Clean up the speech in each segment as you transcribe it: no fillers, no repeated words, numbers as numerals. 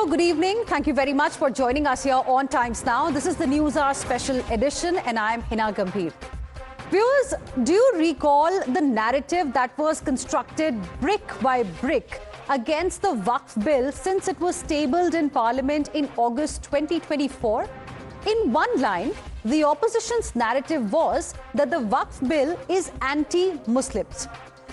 good evening. Thank you very much for joining us here on Times Now. This is the Newshour Special Edition and I'm Heena Gambhir. Viewers, do you recall the narrative that was constructed brick by brick against the Waqf bill since it was tabled in Parliament in August 2024? In one line, the opposition's narrative was that the Waqf bill is anti-Muslims.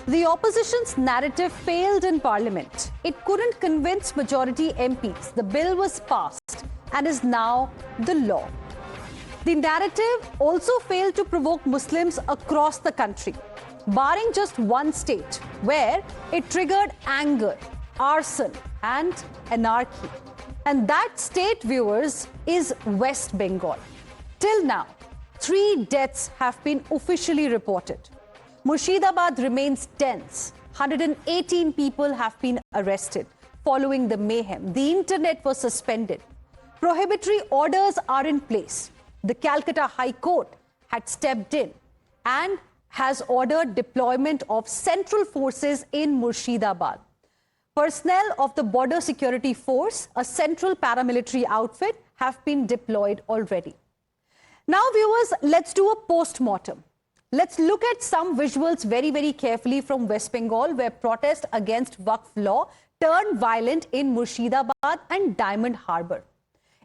The opposition's narrative failed in Parliament. It couldn't convince majority MPs. The bill was passed and is now the law. The narrative also failed to provoke Muslims across the country, barring just one state where it triggered anger, arson and anarchy. And that state, viewers, is West Bengal. Till now, 3 deaths have been officially reported. Murshidabad remains tense. 118 people have been arrested following the mayhem. The internet was suspended. Prohibitory orders are in place. The Calcutta High Court had stepped in and has ordered deployment of central forces in Murshidabad. Personnel of the Border Security Force, a central paramilitary outfit, have been deployed already. Now, viewers, let's do a post-mortem. Let's look at some visuals very, very carefully from West Bengal, where protests against Waqf law turned violent in Murshidabad and Diamond Harbour.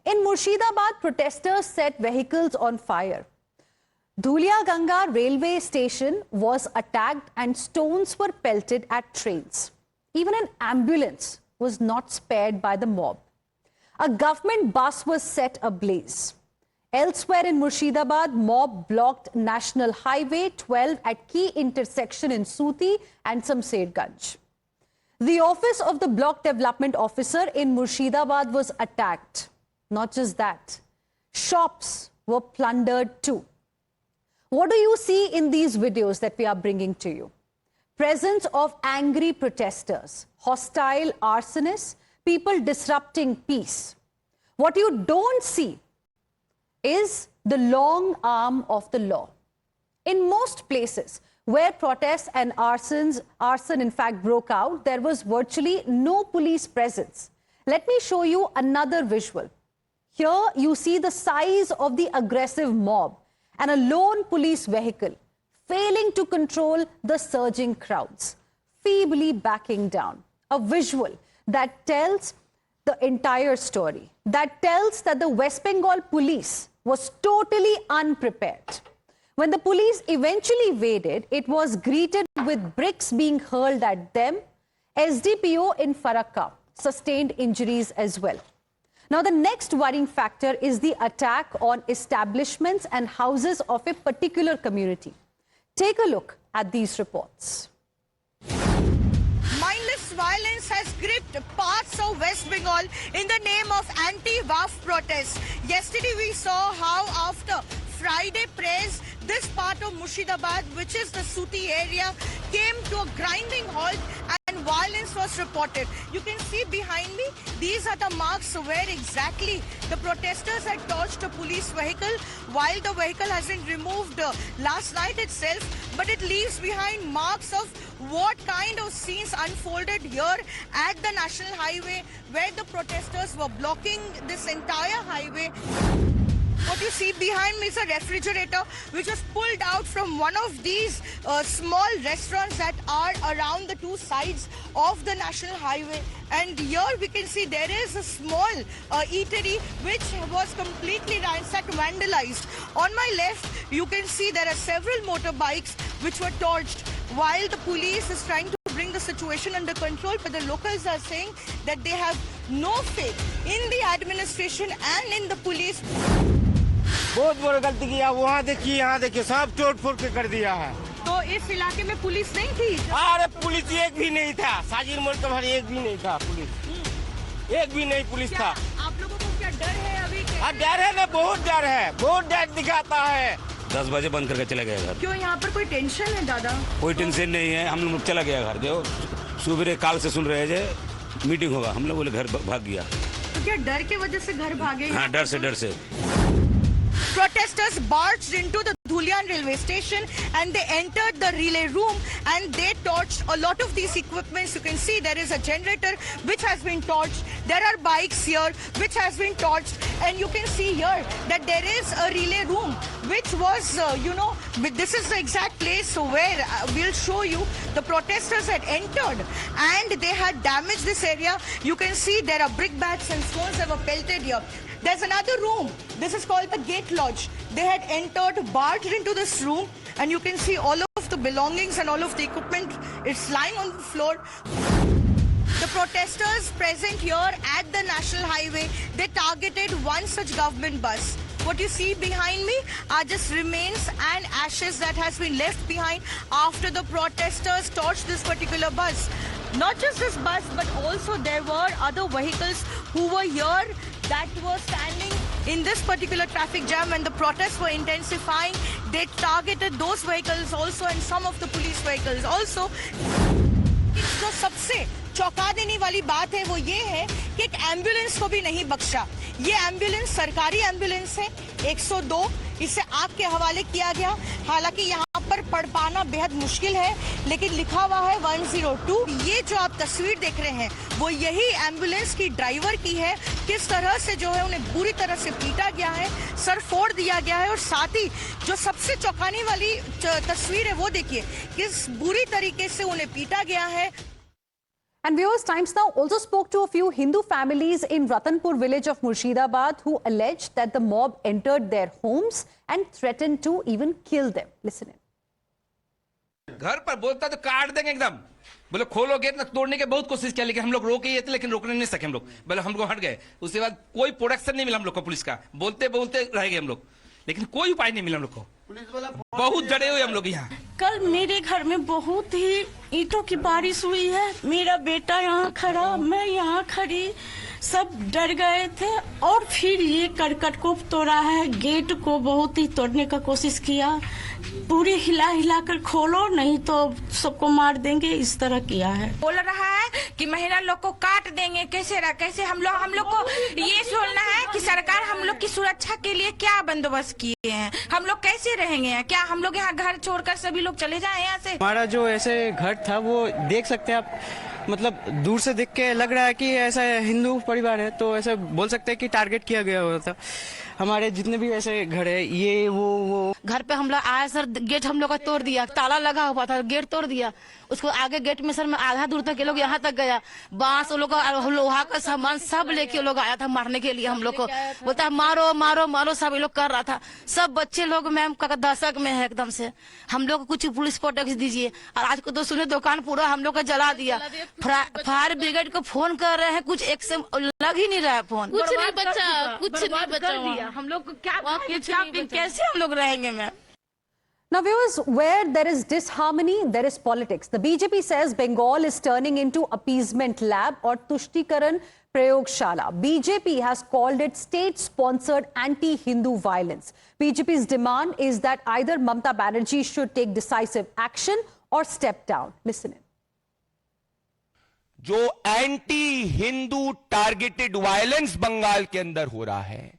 In Murshidabad, protesters set vehicles on fire. Dhulia Ganga railway station was attacked and stones were pelted at trains. Even an ambulance was not spared by the mob. A government bus was set ablaze. Elsewhere in Murshidabad, mob blocked National Highway 12 at key intersection in Suti and Samserganj. The office of the Block Development Officer in Murshidabad was attacked. Not just that, shops were plundered too. What do you see in these videos that we are bringing to you? Presence of angry protesters, hostile arsonists, people disrupting peace. What you don't see is the long arm of the law. In most places where protests and arson in fact broke out, there was virtually no police presence. Let me show you another visual. Here you see the size of the aggressive mob and a lone police vehicle failing to control the surging crowds, feebly backing down. A visual that tells the entire story, that tells that the West Bengal police was totally unprepared. When the police eventually invaded, it was greeted with bricks being hurled at them. SDPO in Farakka sustained injuries as well. Now, the next worrying factor is the attack on establishments and houses of a particular community. Take a look at these reports. Mindless violence has gripped parts of West Bengal in the name of anti-Waqf protests. Yesterday we saw how after Friday prayers, this part of Murshidabad, which is the Suti area, came to a grinding halt and violence was reported. You can see behind me, these are the marks where exactly the protesters had torched a police vehicle, while the vehicle has been removed last night itself, but it leaves behind marks of what kind of scenes unfolded here at the National Highway, where the protesters were blocking this entire highway. What you see behind me is a refrigerator which was pulled out from one of these small restaurants that are around the 2 sides of the National Highway. And here we can see there is a small eatery which was completely ransacked, vandalized. On my left, you can see there are several motorbikes which were torched, while the police is trying to bring the situation under control, but the locals are saying that they have no faith in the administration and in the police. बहुत बड़ी गलती किया, वहाँ देखिए यहाँ देखिए सब तोड़ फोड़ के कर दिया है। तो इस इलाके में पुलिस नहीं थी? अरे पुलिस एक भी नहीं था, साजिर मोड़ का एक भी नहीं था पुलिस, एक भी नहीं पुलिस था। आप लोगों को क्या डर है अभी? डर है ना, बहुत डर है, बहुत डर दिखाता है। 10 बजे बंद करके चला गया घर। क्यों, यहाँ पर कोई टेंशन है दादा? कोई टेंशन नहीं है, हम लोग चला गया घर। जो सुबह काल से सुन रहे थे मीटिंग होगा, हम लोग बोले घर भाग गया। तो क्या डर के वजह से घर भागे? हाँ, डर से। Protesters barged into the Dhulia Dulyan railway station, and they entered the relay room and they torched a lot of these equipments. You can see there is a generator which has been torched. There are bikes here which has been torched, and you can see here that there is a relay room which was, this is the exact place where we'll show you the protesters had entered and they had damaged this area. You can see there are brick bats and stones that were pelted here. There's another room. This is called the Gate Lodge. They had entered, barged into this room, and you can see all of the belongings and all of the equipment is lying on the floor. The protesters present here at the National Highway, they targeted one such government bus. What you see behind me are just remains and ashes that has been left behind after the protesters torched this particular bus. Not just this bus, but also there were other vehicles who were here that were standing in this particular traffic jam when the protests were intensifying. They targeted those vehicles also and some of the police vehicles also. जो सबसे चौंका देने वाली बात है वो ये है कि एक एम्बुलेंस को भी नहीं बख्शा। ये एम्बुलेंस सरकारी एम्बुलेंस है 102, इसे आग के हवाले किया गया। हालांकि यहाँ पर पढ़ पाना बेहद मुश्किल है, लेकिन लिखा हुआ है 102। ये जो आप तस्वीर देख रहे हैं वो यही एम्बुलेंस की ड्राइवर की है। किस तरह से जो है उन्हें बुरी तरह से पीटा गया है, सर फोड़ दिया गया है, और साथ ही जो सबसे चौंकाने वाली तस्वीर है वो देखिए किस बुरी तरीके से उन्हें पीटा गया है। And viewers, Times Now also spoke to a few Hindu families in Ratanpur village of Murshidabad who alleged that the mob entered their homes and threatened to even kill them. Listen in. घर पर बोलता तो काट देंगे एकदम। बोले खोलो gate ना, तोड़ने की बहुत कोशिश किया लेकिन हम लोग रोके ये थे, लेकिन रोकने नहीं सके हम लोग। बोले हम लोग हट गए। उसके बाद कोई प्रोटेक्शन नहीं मिला हम लोग को पुलिस का। बोलते बोलते रह गए हम लोग, लेकिन कोई उपाय नहीं मिला हम लोग को। बहुत जड़े हुए हम लोग यहाँ। कल मेरे घर में बहुत ही ईंटों की बारिश हुई है। मेरा बेटा यहाँ खड़ा, मैं यहाँ खड़ी, सब डर गए थे। और फिर ये करकट को तोड़ा है, गेट को बहुत ही तोड़ने का कोशिश किया। पूरी हिला हिला कर खोलो नहीं तो सबको मार देंगे, इस तरह किया है। बोल रहा है कि महिला लोग को काट देंगे। कैसे हम लोग को ये सोचना है कि सरकार हम लोग की सुरक्षा के लिए क्या बंदोबस्त किए हैं, हम लोग कैसे रहेंगे। क्या हम लोग यहाँ घर छोड़कर सभी लोग चले जाए यहाँ से? हमारा जो ऐसे घर था वो देख सकते हैं आप, मतलब दूर से देख के लग रहा है कि ऐसा हिंदू परिवार है, तो ऐसा बोल सकते हैं कि टारगेट किया गया हुआ था। हमारे जितने भी ऐसे घर है ये वो घर पे हम लोग आए सर, गेट हम लोग का तोड़ दिया, ताला लगा हुआ था, गेट तोड़ दिया। उसको आगे गेट में सर मैं आधा दूर तक ये लोग यहाँ तक गया, बांस लोग लोहा का सामान सब लेके लोग आया था मारने के लिए हम लोग को। बोलता है मारो मारो मारो, सब ये लोग कर रहा था। सब बच्चे लोग मैम का दशक में है एकदम से। हम लोग को कुछ पुलिस प्रोटेक्शन दीजिए। और आज को तो सुने दुकान पूरा हम लोग का जला दिया। फायर ब्रिगेड को फोन कर रहे हैं, कुछ एक से लग ही नहीं रहा है फोन। कुछ नहीं बचा, कुछ नहीं बचा। हम लोग को क्या कैसे हम लोग रहेंगे ma'am? Now viewers, where there is disharmony, there is politics. The BJP says Bengal is turning into appeasement lab or Tushtikaran Prayogshala. BJP has called it state-sponsored anti-Hindu violence. BJP's demand is that either Mamata Banerjee should take decisive action or step down. Listen in. जो anti Hindu targeted violence Bengal के अंदर हो रहा है,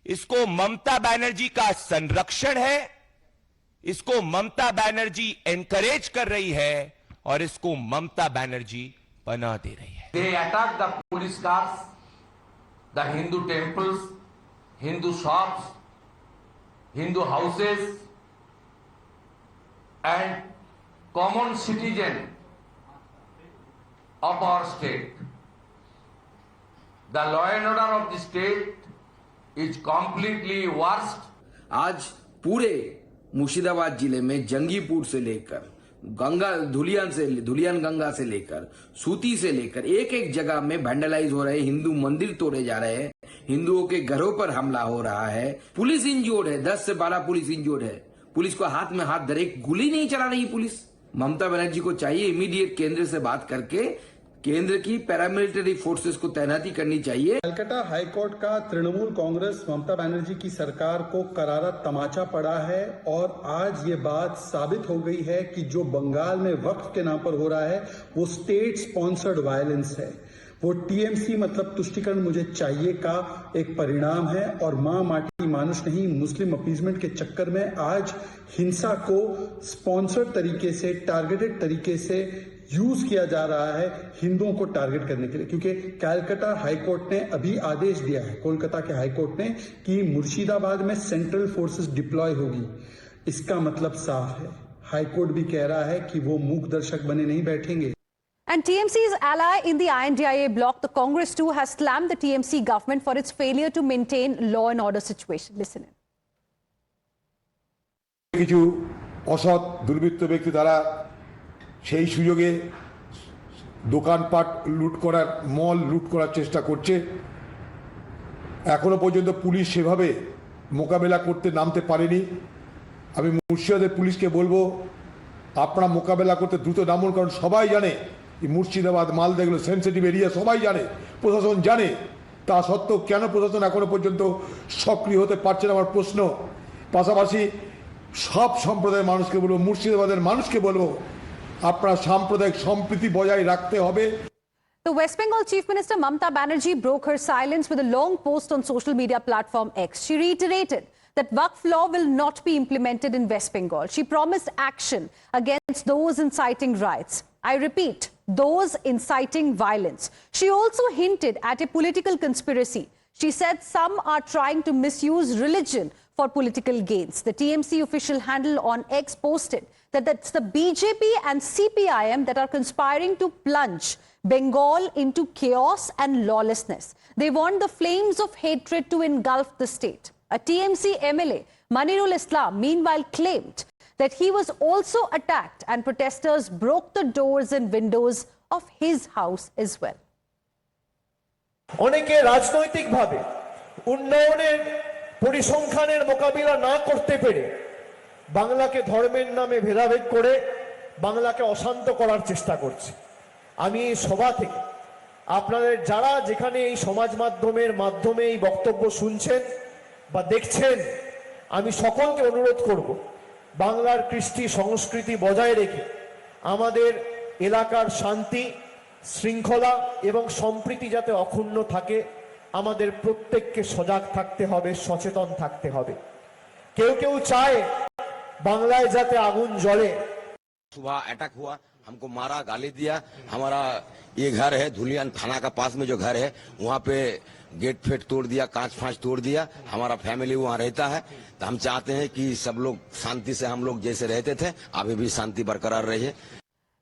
इसको ममता बनर्जी का संरक्षण है, इसको ममता बनर्जी एनकरेज कर रही है और इसको ममता बनर्जी पनाह दे रही है। They attack the police cars, the Hindu temples, Hindu shops, Hindu houses, and common citizen of our state. The law and order of the state is completely worst. आज पूरे मुर्शिदाबाद जिले में जंगीपुर से लेकर धुलियान गंगा से लेकर सूती से लेकर एक एक जगह में वैंडलाइज हो रहे हैं, हिंदू मंदिर तोड़े जा रहे हैं, हिंदुओं के घरों पर हमला हो रहा है। पुलिस इंजोर्ड है, 10 से 12 पुलिस इंजोर्ड है। पुलिस को हाथ में हाथ धरे, गोली नहीं चला रही पुलिस। ममता बनर्जी को चाहिए इमीडिएट केंद्र से बात करके केंद्र की पैरामिलिट्री फोर्सेस को तैनाती करनी चाहिए। कलकत्ता हाईकोर्ट का तृणमूल कांग्रेस ममता बनर्जी की सरकार को करारा तमाचा पड़ा है और आज ये बात साबित हो गई है कि जो बंगाल में वक्फ के नाम पर हो रहा है वो स्टेट स्पॉन्सर्ड वायलेंस है। वो टीएमसी मतलब तुष्टीकरण मुझे चाहिए का एक परिणाम है और मां माटी मानुष नहीं मुस्लिम अपीजमेंट के चक्कर में आज हिंसा को स्पॉन्सर्ड तरीके से टारगेटेड तरीके से यूज किया जा रहा है हिंदुओं को टारगेट करने के लिए, क्योंकि कलकत्ता हाईकोर्ट ने अभी आदेश दिया है, कोलकाता के हाईकोर्ट ने, कि मुर्शिदाबाद में सेंट्रल फोर्सेस डिप्लॉय होगी। इसका मतलब साफ है, हाईकोर्ट भी कह रहा है कि वो मूक दर्शक बने नहीं बैठेंगे। And TMC's ally in the INDIA bloc, the Congress too, has slammed the TMC government for its failure to maintain law and order situation. Listen in. কিছু অসৎ দুর্বৃত্ত ব্যক্তি তারা সেই সুযোগে দোকানপাট লুট করার মল লুট করার চেষ্টা করছে। এখনো পর্যন্ত পুলিশ সেভাবে মোকাবেলা করতে নামতে পারেনি। আমি মুর্শিদাবাদের পুলিশকে বলবো আপনারা মোকাবেলা করতে দ্রুত নামুন, কারণ সবাই জানে মুর্শিদাবাদ মালদা এগুলো সেন্সিটিভ এরিয়া, সবাই জানে, প্রশাসন জানে। তা সত্ত্বেও কেন প্রশাসন এখনো পর্যন্ত সক্রিয় হতে পারছে না আমার প্রশ্ন। পাশাপাশি সব সম্প্রদায়ের মানুষকে বলবো, মুর্শিদাবাদের মানুষকে বলবো আপনারা সাম্প্রদায়িক সম্প্রীতি বজায় রাখতে হবে। The West Bengal Chief Minister Mamata Banerjee broke her silence with a long post on social media platform X. She reiterated that Waqf law will not be implemented in West Bengal. She promised action against those inciting riots. I repeat, those inciting violence. She also hinted at a political conspiracy. She said some are trying to misuse religion for political gains. The TMC official handle on X posted that it's the BJP and CPIM that are conspiring to plunge Bengal into chaos and lawlessness. They want the flames of hatred to engulf the state. A TMC MLA, Manirul Islam, meanwhile claimed that he was also attacked and protesters broke the doors and windows of his house as well. অনেকে রাজনৈতিকভাবে উন্নয়নের পরিসংখ্যানের মোকাবিলা না করতে পেরে বাংলাকে ধর্মের নামে ভেদাভেদ করে বাংলাকে অশান্ত করার চেষ্টা করছে। আমি এই সভা থেকে আপনাদের যারা যেখানে এই সমাজ মাধ্যমের মাধ্যমে এই বক্তব্য শুনছেন বা দেখছেন, আমি সকলকে অনুরোধ করব বাংলার কৃষ্টি সংস্কৃতি বজায় রেখে আমাদের এলাকার শান্তি শৃঙ্খলা এবং সম্প্রীতি যাতে অক্ষুণ্ণ থাকে, আমাদের প্রত্যেককে সজাগ থাকতে হবে, সচেতন থাকতে হবে। কেউ কেউ চায় বাংলায় যাতে আগুন জ্বলে। सुबह अटैक हुआ, हमको मारा, गाली दिया। हमारा ये घर है धुलियान थाना का पास में जो घर है, वहाँ पे गेट फेट तोड़ दिया, कांच फांच तोड़ दिया। हमारा फैमिली वहाँ रहता है, तो हम चाहते हैं कि सब लोग शांति से, हम लोग जैसे रहते थे अभी भी शांति बरकरार रहे।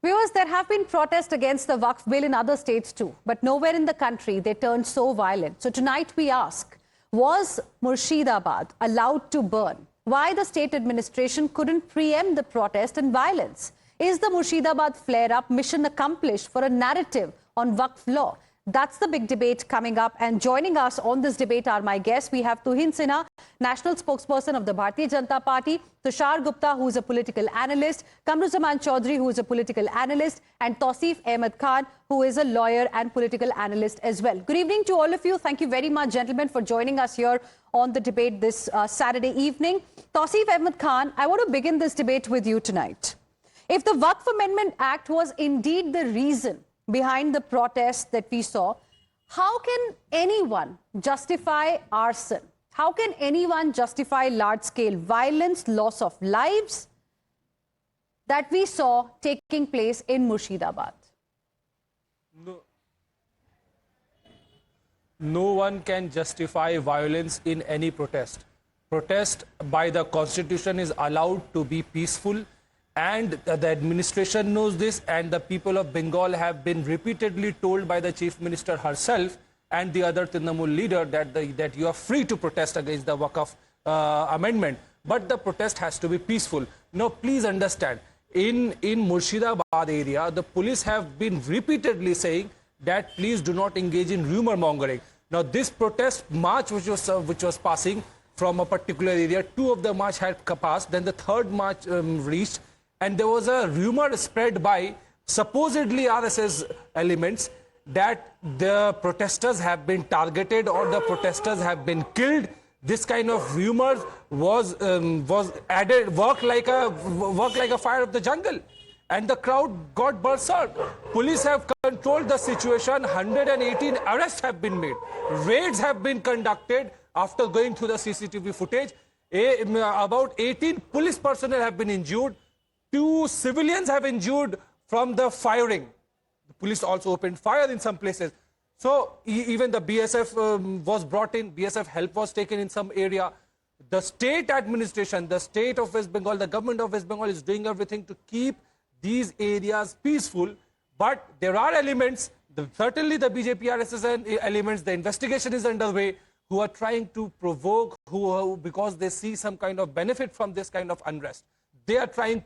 Viewers, there have been protests against the Waqf bill in other states too, but nowhere in the country they turned so violent. So tonight we ask, was Murshidabad allowed to burn? Why the state administration couldn't preempt the protest and violence? Is the Murshidabad flare-up mission accomplished for a narrative on Waqf law? That's the big debate coming up, and joining us on this debate are my guests. We have Tuhin Sinha, National Spokesperson of the Bharatiya Janata Party, Tushar Gupta, who is a political analyst, Kamruzaman Chaudhary, who is a political analyst, and Tausif Ahmed Khan, who is a lawyer and political analyst as well. Good evening to all of you. Thank you very much, gentlemen, for joining us here on the debate this Saturday evening. Tausif Ahmed Khan, I want to begin this debate with you tonight. If the Waqf Amendment Act was indeed the reason behind the protests that we saw, how can anyone justify arson? How can anyone justify large-scale violence, loss of lives that we saw taking place in Murshidabad? No one can justify violence in any protest. Protest by the Constitution is allowed to be peaceful, and the administration knows this, and the people of Bengal have been repeatedly told by the Chief Minister herself and the other Trinamool leader that you are free to protest against the Waqf amendment, but the protest has to be peaceful. Now, please understand, in Murshidabad area, the police have been repeatedly saying that please do not engage in rumor mongering. Now, this protest march which was passing from a particular area, 2 of the march had passed, then the 3rd march reached, and there was a rumor spread by supposedly RSS elements that the protesters have been targeted or the protesters have been killed. This kind of rumors was added, worked like a fire of the jungle. and the crowd got berserk. Police have controlled the situation. 118 arrests have been made. Raids have been conducted after going through the CCTV footage. About 18 police personnel have been injured. 2 civilians have injured from the firing. The police also opened fire in some places. So even the BSF was brought in. BSF help was taken in some area. The state administration, the state of West Bengal, the government of West Bengal is doing everything to keep these areas peaceful. But there are elements, certainly the BJP RSS elements, the investigation is underway, who are trying to provoke, who because they see some kind of benefit from this kind of unrest. They are trying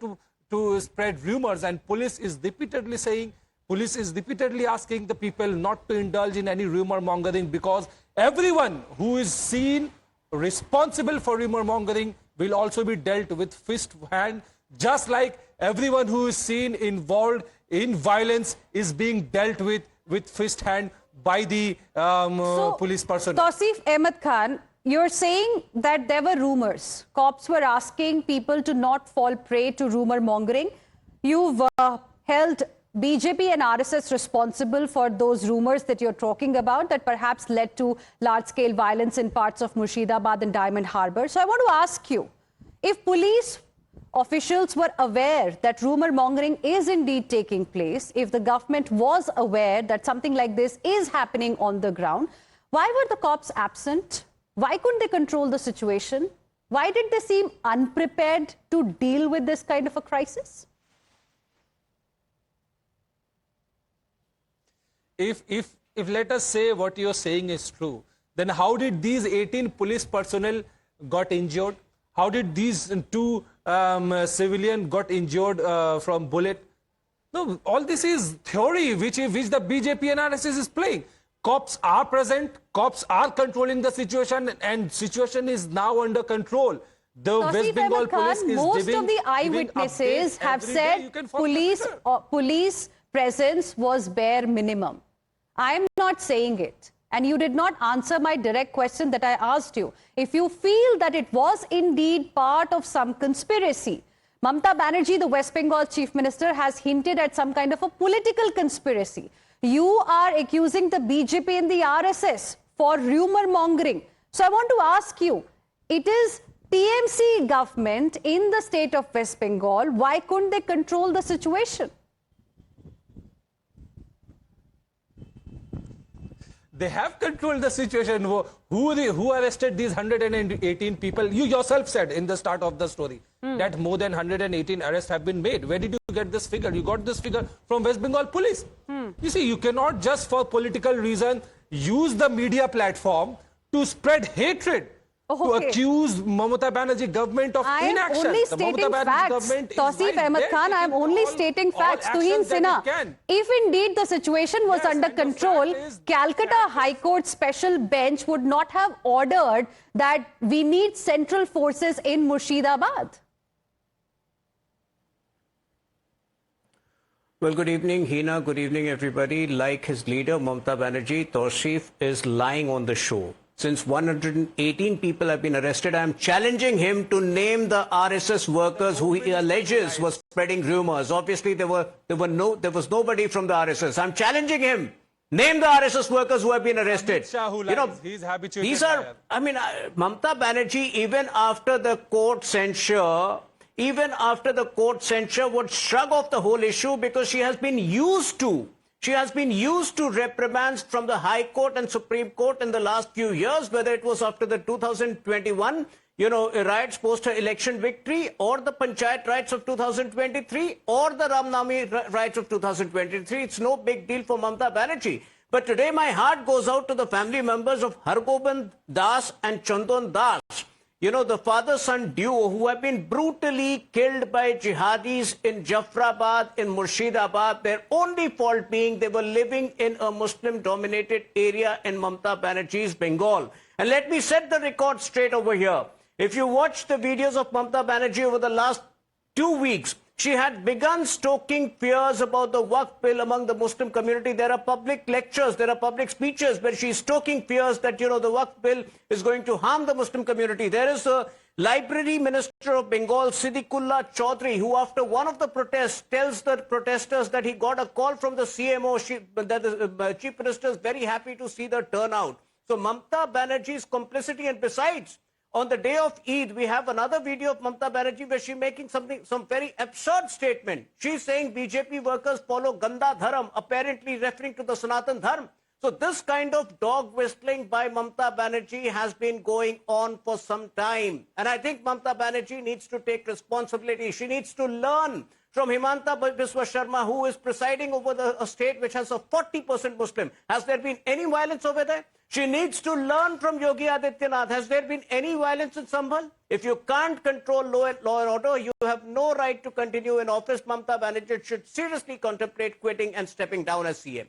to spread rumors, and police is repeatedly asking the people not to indulge in any rumor mongering, because everyone who is seen responsible for rumor mongering will also be dealt with fist hand, just like everyone who is seen involved in violence is being dealt with fist hand by the police person. Tausif Ahmed Khan, you're saying that there were rumors. Cops were asking people to not fall prey to rumor mongering. You've held BJP and RSS responsible for those rumors that you're talking about that perhaps led to large-scale violence in parts of Murshidabad and Diamond Harbour. So I want to ask you, if police officials were aware that rumor mongering is indeed taking place, if the government was aware that something like this is happening on the ground, why were the cops absent? Why couldn't they control the situation? Why did they seem unprepared to deal with this kind of a crisis? If let us say what you're saying is true, then how did these 18 police personnel got injured? How did these 2 civilians got injured from bullet? No, all this is theory which the BJP and RSS is playing. Cops are present, cops are controlling the situation, and situation is now under control. The West Bengal police is most of the eyewitnesses have said police presence was bare minimum. I am not saying it. And you did not answer my direct question that I asked you. If you feel that it was indeed part of some conspiracy, Mamata Banerjee, the West Bengal Chief Minister, has hinted at some kind of a political conspiracy. You are accusing the BJP and the RSS for rumor mongering. So I want to ask you, it is TMC government in the state of West Bengal. Why couldn't they control the situation? They have controlled the situation. Who arrested these 118 people? You yourself said in the start of the story that more than 118 arrests have been made. Where did you get this figure? You got this figure from West Bengal police. You see, you cannot just for political reason use the media platform to spread hatred, to accuse Mamata Banerjee government of inaction. I am only stating facts. Tausif Ahmed Khan, I am only stating facts. Tuhin Sinha, if indeed the situation was under control, Calcutta High Court special bench would not have ordered that we need central forces in Murshidabad. Well, good evening, Heena. Good evening, everybody. Like his leader, Mamata Banerjee, Tausif is lying on the show. Since 118 people have been arrested, I am challenging him to name the RSS workers who he alleges were spreading rumors. Obviously, there was nobody from the RSS. I'm challenging him. Name the RSS workers who have been arrested. You know, he's habituated. These are, I mean, Mamata Banerjee, even after the court censure, would shrug off the whole issue because she has been used to. She has been used to reprimands from the High Court and Supreme Court in the last few years, whether it was after the 2021, riots post her election victory, or the Panchayat riots of 2023, or the Ramnami riots of 2023. It's no big deal for Mamata Banerjee. But today my heart goes out to the family members of Hargobind Das and Chandan Das. The father-son duo who have been brutally killed by jihadis in Jafrabad, in Murshidabad, their only fault being they were living in a Muslim-dominated area in Mamata Banerjee's Bengal. And let me set the record straight over here. If you watch the videos of Mamata Banerjee over the last 2 weeks, She had begun stoking fears about the Waqf bill among the Muslim community. There are public lectures, there are public speeches where she's stoking fears that, the Waqf bill is going to harm the Muslim community. There is a Library Minister of Bengal, Siddiqullah Chaudhry, who after one of the protests tells the protesters that he got a call from the CMO, that the Chief Minister is very happy to see the turnout. So Mamata Banerjee's complicity, and besides, on the day of Eid, we have another video of Mamata Banerjee where she's making some very absurd statement. She's saying BJP workers follow Ganda Dharam, apparently referring to the Sanatan Dharma. So this kind of dog whistling by Mamata Banerjee has been going on for some time. And I think Mamata Banerjee needs to take responsibility. She needs to learn from Himanta Biswa Sharma, who is presiding over a state which has a 40% Muslim. Has there been any violence over there? She needs to learn from Yogi Adityanath. Has there been any violence in Sambhal? If you can't control law and order, you have no right to continue in office. Mamata Banerjee should seriously contemplate quitting and stepping down as CM.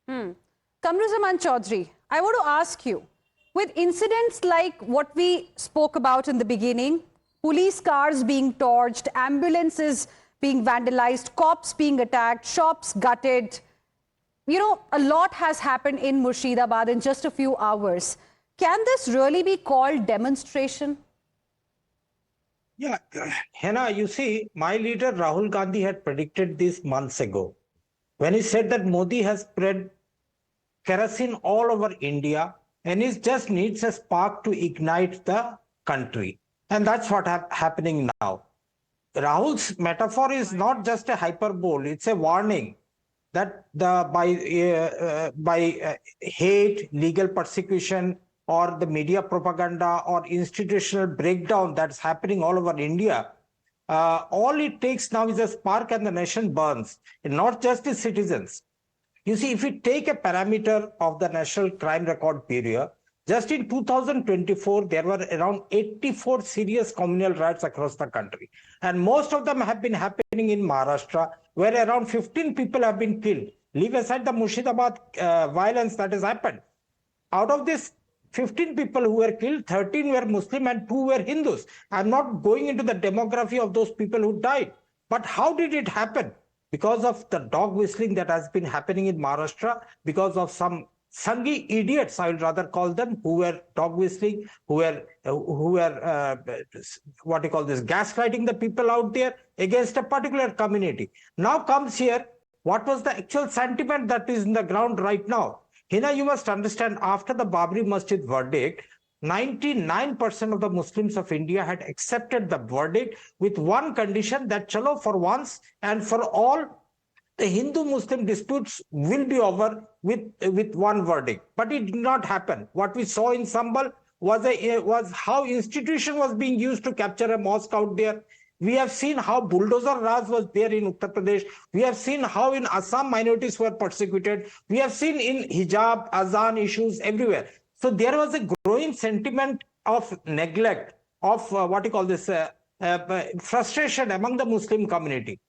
Kamruzaman Chaudhry, I want to ask you, with incidents like what we spoke about in the beginning, police cars being torched, ambulances being vandalized, cops being attacked, shops gutted, a lot has happened in Murshidabad in just a few hours. Can this really be called demonstration? Yeah, Heena, you see, my leader Rahul Gandhi had predicted this months ago when he said that Modi has spread kerosene all over India and it just needs a spark to ignite the country. And that's what happening now. Rahul's metaphor is not just a hyperbole, it's a warning that by hate, legal persecution, or the media propaganda or institutional breakdown that's happening all over India, all it takes now is a spark and the nation burns, and not just the citizens. You see, if we take a parameter of the National Crime Record Bureau, just in 2024, there were around 84 serious communal riots across the country. And most of them have been happening in Maharashtra, where around 15 people have been killed. Leave aside the Murshidabad violence that has happened. Out of this 15 people who were killed, 13 were Muslim and 2 were Hindus. I'm not going into the demography of those people who died. But how did it happen? Because of the dog whistling that has been happening in Maharashtra, because of some Sanghi idiots, I would rather call them, who were dog whistling, who were gaslighting the people out there against a particular community. Now comes here, what was the actual sentiment that is in the ground right now? Heena, you must understand, after the Babri Masjid verdict, 99% of the Muslims of India had accepted the verdict with one condition, that chalo, for once and for all, the Hindu-Muslim disputes will be over with one verdict. But it did not happen. What we saw in Sambhal was how institution was being used to capture a mosque out there. We have seen how bulldozer Raj was there in Uttar Pradesh. We have seen how in Assam minorities were persecuted. We have seen in hijab, azan issues everywhere. So there was a growing sentiment of neglect, of frustration among the Muslim community.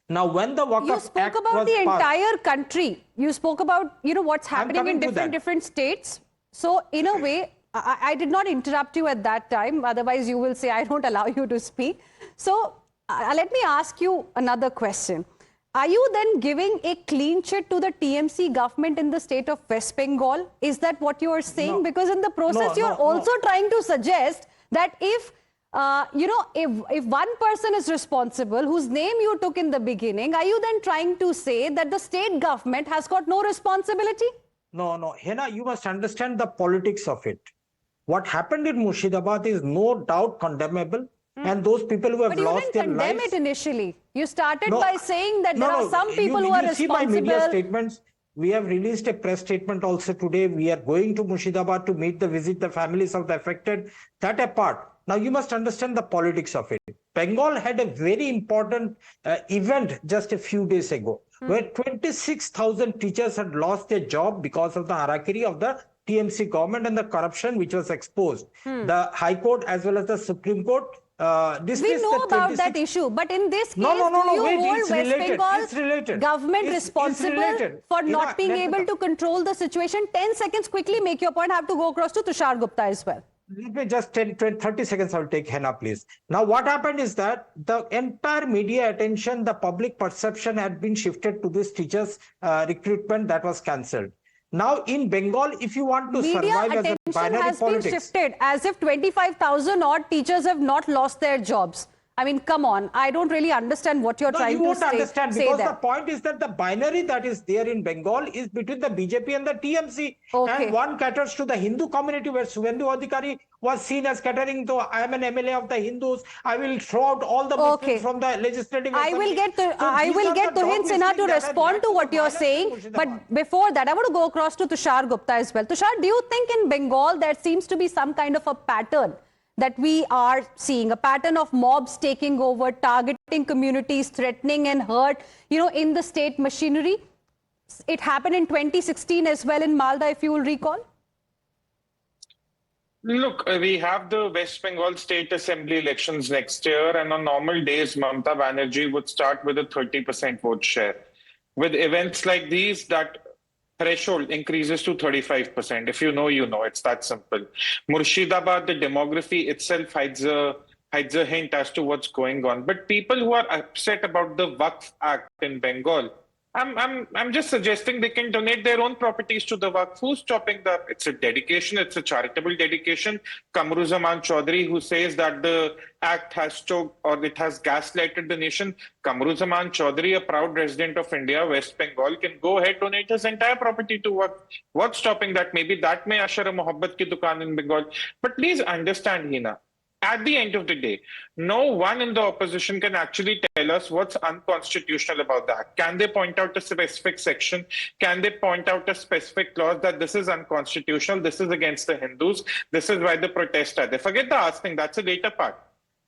Now, when the Waqf You spoke Act about was the passed, entire country. You spoke about, what's happening in different states. So, in a way, I did not interrupt you at that time. Otherwise, you will say I don't allow you to speak. So, let me ask you another question. Are you then giving a clean chit to the TMC government in the state of West Bengal? Is that what you are saying? No. Because in the process, you're also trying to suggest that if one person is responsible, whose name you took in the beginning, are you then trying to say that the state government has got no responsibility? No. Heena, you must understand the politics of it. What happened in Murshidabad is no doubt condemnable. And those people who have lost their lives... But you didn't condemn it initially. You started by saying that there are some people who are responsible. See my media statements. We have released a press statement also today. We are going to Murshidabad to visit the families of the affected. That apart. Now, you must understand the politics of it. Bengal had a very important event just a few days ago, where 26,000 teachers had lost their job because of the harakiri of the TMC government and the corruption which was exposed. The High Court as well as the Supreme Court we know about that issue, but in this case, do you hold West Bengal's government responsible for not being able to control the situation? 10 seconds, quickly make your point. I have to go across to Tushar Gupta as well. Let me just 30 seconds, I'll take Heena, please. Now, what happened is that the entire media attention, the public perception had been shifted to this teachers' recruitment that was cancelled. Now, in Bengal, if you want to survive as a binary has politics... been shifted as if 25,000 odd teachers have not lost their jobs. I mean, come on. I don't really understand what you're trying to say. You won't understand because the point is that the binary that is there in Bengal is between the BJP and the TMC. Okay. And one caters to the Hindu community where Suvendu Adhikari was seen as catering to, I am an MLA of the Hindus. I will throw out all the Muslims from the legislative assembly. I will get Tuhin Sinha to respond to what you're saying. But before that, I want to go across to Tushar Gupta as well. Tushar, do you think in Bengal there seems to be some kind of a pattern that we are seeing, a pattern of mobs taking over, targeting communities, threatening and hurt, in the state machinery? It happened in 2016 as well in Malda, if you will recall. Look, we have the West Bengal State Assembly elections next year, and on normal days, Mamata Banerjee would start with a 30% vote share. With events like these, that threshold increases to 35%. If you know, you know. It's that simple. Murshidabad, the demography itself hides a hint as to what's going on. But people who are upset about the Waqf Act in Bengal, I'm just suggesting they can donate their own properties to the Waqf. Who's stopping that? It's a dedication. It's a charitable dedication. Kamruzaman Chaudhary, who says that the act has choked or it has gaslighted the nation. Kamruzaman Chaudhary, a proud resident of India, West Bengal, can go ahead, donate his entire property to Waqf. What's stopping that? Maybe that may usher a mohabbat ki dukaan in Bengal. But please understand, Heena, at the end of the day, no one in the opposition can actually tell us what's unconstitutional about that. Can they point out a specific section? Can they point out a specific clause that this is unconstitutional, this is against the Hindus, this is why the protests are there? Forget the asking, that's a later part.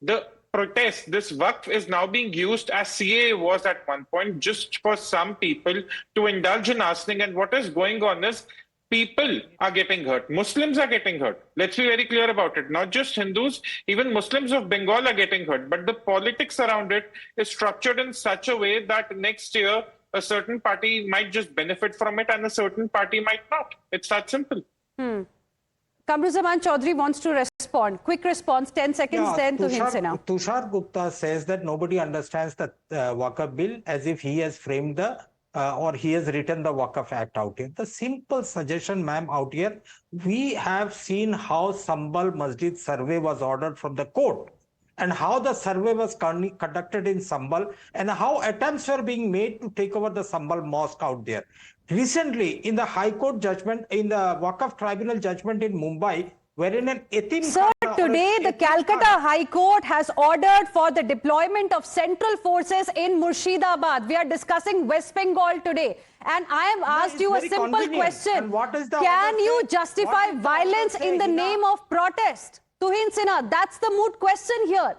The protest, this Waqf is now being used as CAA was at one point, just for some people to indulge in asking. And what is going on is people are getting hurt. Muslims are getting hurt. Let's be very clear about it. Not just Hindus, even Muslims of Bengal are getting hurt. But the politics around it is structured in such a way that next year a certain party might just benefit from it and a certain party might not. It's that simple. Kamruzaman Chaudhary wants to respond. Quick response, 10 seconds, then Tuhin Sinha. Tushar Gupta says that nobody understands the Waqf bill as if he has framed the or he has written the Waqf Act out here. The simple suggestion, ma'am, out here, we have seen how Sambal Masjid survey was ordered from the court and how the survey was conducted in Sambal and how attempts were being made to take over the Sambal mosque out there. Recently, in the High Court judgment, in the Waqf Tribunal judgment in Mumbai, wherein an Etim... Sir, today the Calcutta High Court has ordered for the deployment of central forces in Murshidabad. We are discussing West Bengal today. And I have asked you a simple question. Can you justify violence in the name of protest? Tuhin Sinha, that's the moot question here.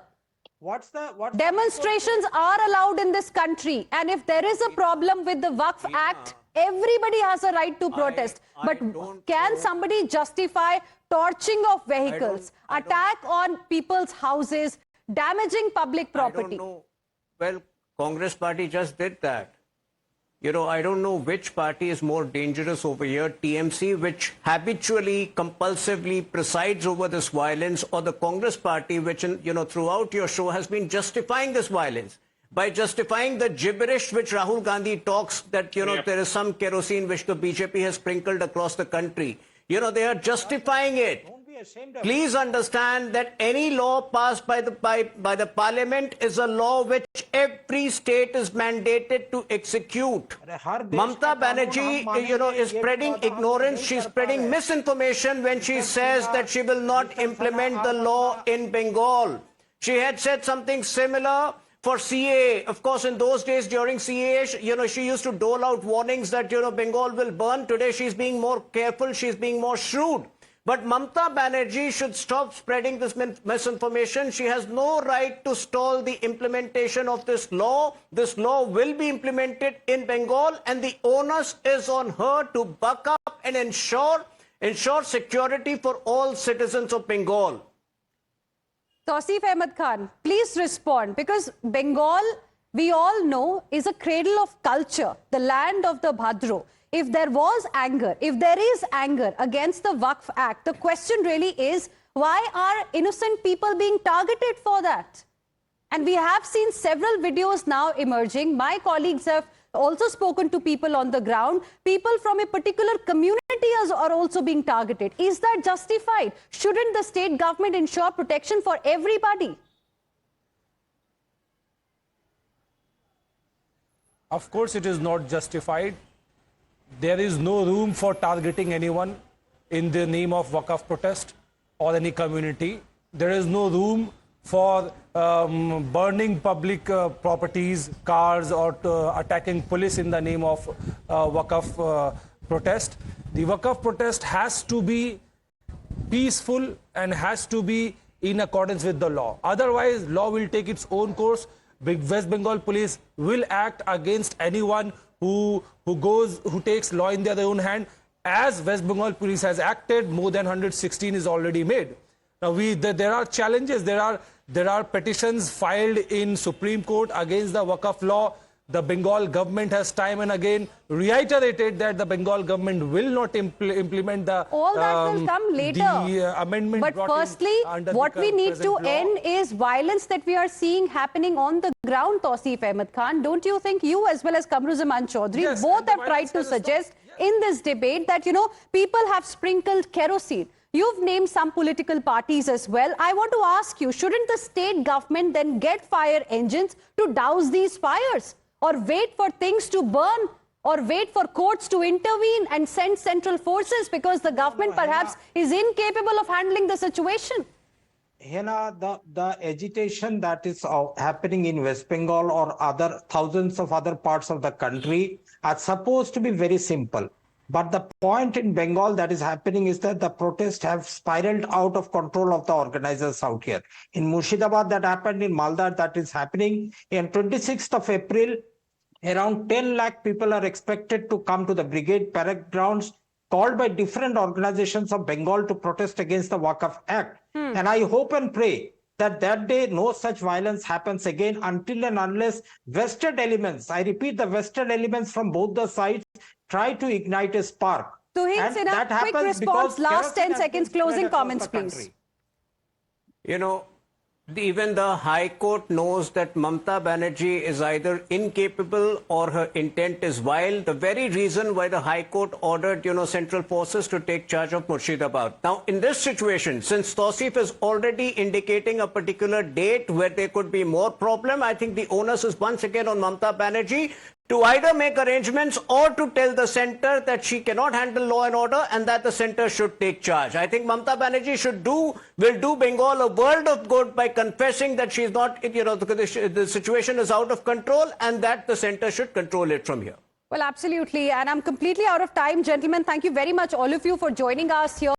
Demonstrations are allowed in this country. And if there is a problem with the Waqf Act, everybody has a right to protest. But can somebody justify torching of vehicles, attack on people's houses, damaging public property? I don't know. Well, Congress party just did that. I don't know which party is more dangerous over here, TMC, which habitually, compulsively presides over this violence, or the Congress party, which, throughout your show has been justifying this violence by justifying the gibberish which Rahul Gandhi talks that, there is some kerosene which the BJP has sprinkled across the country. They are justifying it. Please understand that any law passed by the parliament is a law which every state is mandated to execute. Mamata Banerjee, is spreading ignorance. She's spreading misinformation when she says that she will not implement the law in Bengal. She had said something similar for CAA. Of course, in those days during CAA, she used to dole out warnings that, Bengal will burn. Today, she's being more careful. She's being more shrewd. But Mamata Banerjee should stop spreading this misinformation. She has no right to stall the implementation of this law. This law will be implemented in Bengal, and the onus is on her to buck up and ensure security for all citizens of Bengal. Tausif Ahmed Khan, please respond, because Bengal, we all know, is a cradle of culture, the land of the Bhadro. If there was anger, if there is anger against the Waqf Act, the question really is, Why are innocent people being targeted for that? And we have seen several videos now emerging. My colleagues have also spoken to people on the ground. People from a particular community are also being targeted. Is that justified? Shouldn't the state government ensure protection for everybody? Of course, it is not justified. There is no room for targeting anyone in the name of Waqf protest or any community. There is no room for burning public properties, cars, or attacking police in the name of Waqf protest. The Waqf protest has to be peaceful and has to be in accordance with the law. Otherwise, law will take its own course. West Bengal police will act against anyone who takes law in their own hand. As West Bengal police has acted, more than 116 is already made. Now there are challenges. There are petitions filed in Supreme Court against the Waqf law. The Bengal government has time and again reiterated that the Bengal government will not implement the all that will come later. The amendment. But firstly, what we need to end is violence that we are seeing happening on the ground. Tausif Ahmed Khan, don't you think you as well as Kamruzaman Chaudhary both have tried to suggest in this debate that people have sprinkled kerosene? You've named some political parties as well. I want to ask you, shouldn't the state government then get fire engines to douse these fires? Or wait for things to burn? Or wait for courts to intervene and send central forces because the government perhaps is incapable of handling the situation? Heena, the agitation that is happening in West Bengal or thousands of other parts of the country are supposed to be very simple. But the point in Bengal that is happening is that the protests have spiraled out of control of the organizers out here. In Murshidabad that happened, in Malda that is happening. On 26th of April, around 10 lakh people are expected to come to the brigade parade grounds called by different organizations of Bengal to protest against the Waqf Act. And I hope and pray that day no such violence happens again until and unless vested elements, I repeat, the vested elements from both the sides try to ignite a spark. Tuheen Sinha, quick response, last 10 seconds, closing comments, please. Even the High Court knows that Mamata Banerjee is either incapable or her intent is vile. The very reason why the High Court ordered, central forces to take charge of Murshidabad. Now, in this situation, since Tausif is already indicating a particular date where there could be more problem, I think the onus is once again on Mamata Banerjee to either make arrangements or to tell the centre that she cannot handle law and order and that the centre should take charge. I think Mamata Banerjee will do Bengal a world of good by confessing that she's not, the situation is out of control and that the centre should control it from here. Well, absolutely. And I'm completely out of time, gentlemen. Thank you very much, all of you, for joining us here.